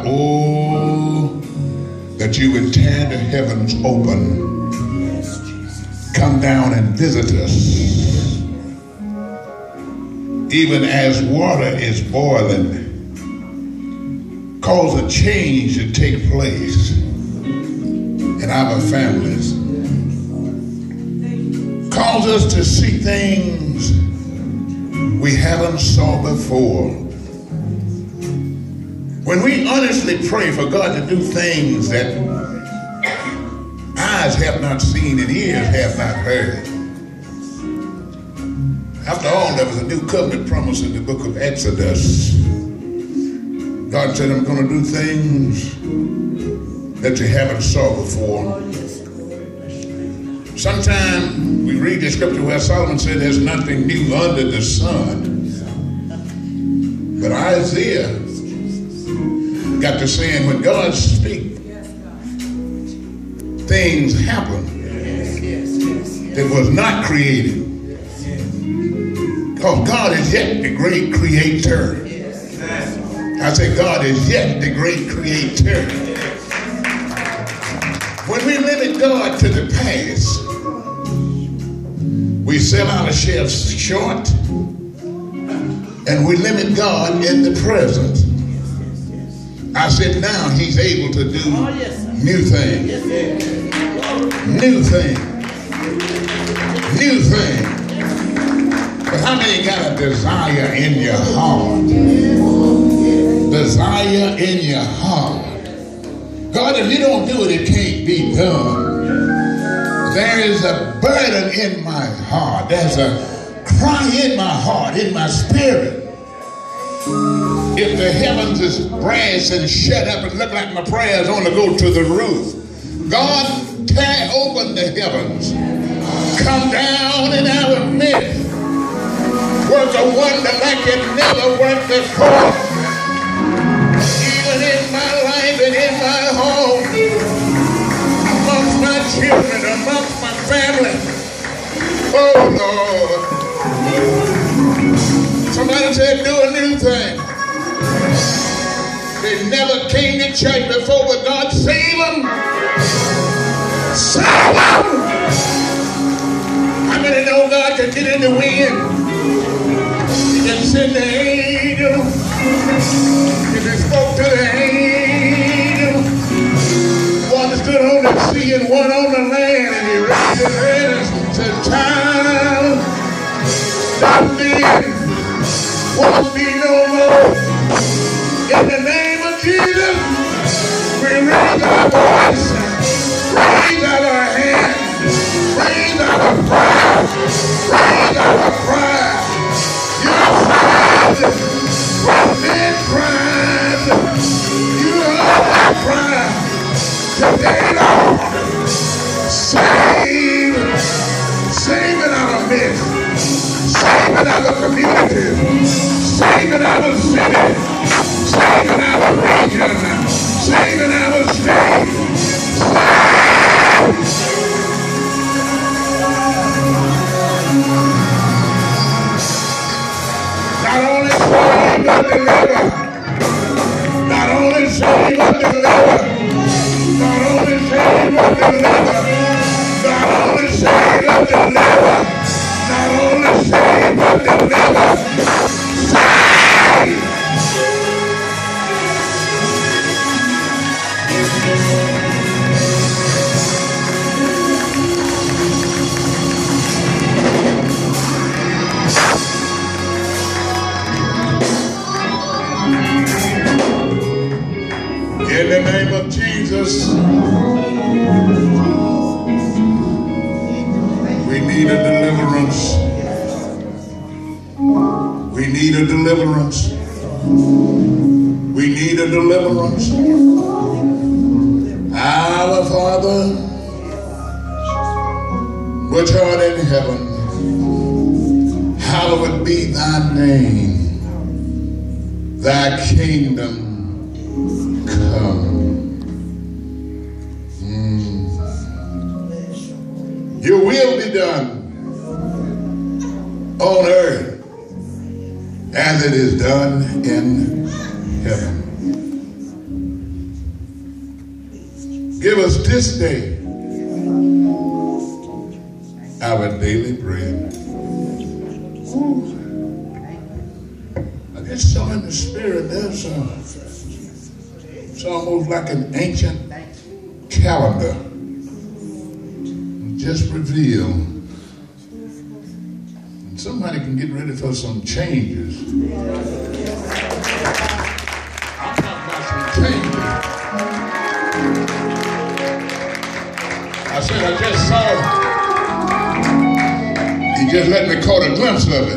oh, that you would tear the heavens open. Come down and visit us. Even as water is boiling, cause a change to take place in our families. Cause us to see things we haven't saw before. When we honestly pray for God to do things that eyes have not seen and ears have not heard. After all, there was a new covenant promise in the book of Exodus. God said, I'm going to do things that you haven't saw before. Sometimes we read the scripture where Solomon said there's nothing new under the sun. But Isaiah got to saying when God speaks, things happen that was not created. Because God is yet the great creator. I say God is yet the great creator. When we limit God to the past, we sell ourselves short and we limit God in the present. I said now he's able to do new things. New thing. New thing. But how many got a desire in your heart? Desire in your heart. God, if you don't do it, it can't be done. There is a burden in my heart. There's a cry in my heart, in my spirit. If the heavens is brass and shut up and look like my prayers want to go to the roof, God, tear open the heavens. Come down in our midst. Work a wonder like it never worked before. Even in my life and in my home, amongst my children, amongst my family. Oh Lord. Somebody said do a new thing. They never came to church before, but God save them. Save them. How many know God can get in the wind? He can send the angel. If he spoke to the angel, one stood on the sea and one on the land, and he raised his head and said, child, stop being, won't be no more. In the name of Jesus, we raise our voice, raise our hands, raise our pride, raise our pride. Your pride, we've been crying. You are our pride. Today, Lord, save in our midst, save in our community, save in our city, save in our region, save in our state. Not only save but deliver. Not only save but deliver. Not only save but deliver. Not only save but deliver. Not only save but deliver. Save! In the name of Jesus, we need a deliverance. We need a deliverance. We need a deliverance. Our Father, which art in heaven, hallowed be thy name. Thy kingdom come. Your will be done on earth as it is done in heaven. Give us this day our daily bread. Ooh. I just saw in the spirit there's it's almost like an ancient calendar just revealed. And somebody can get ready for some changes. I'm talking about some changes. I said I just saw, he just let me caught a glimpse of it.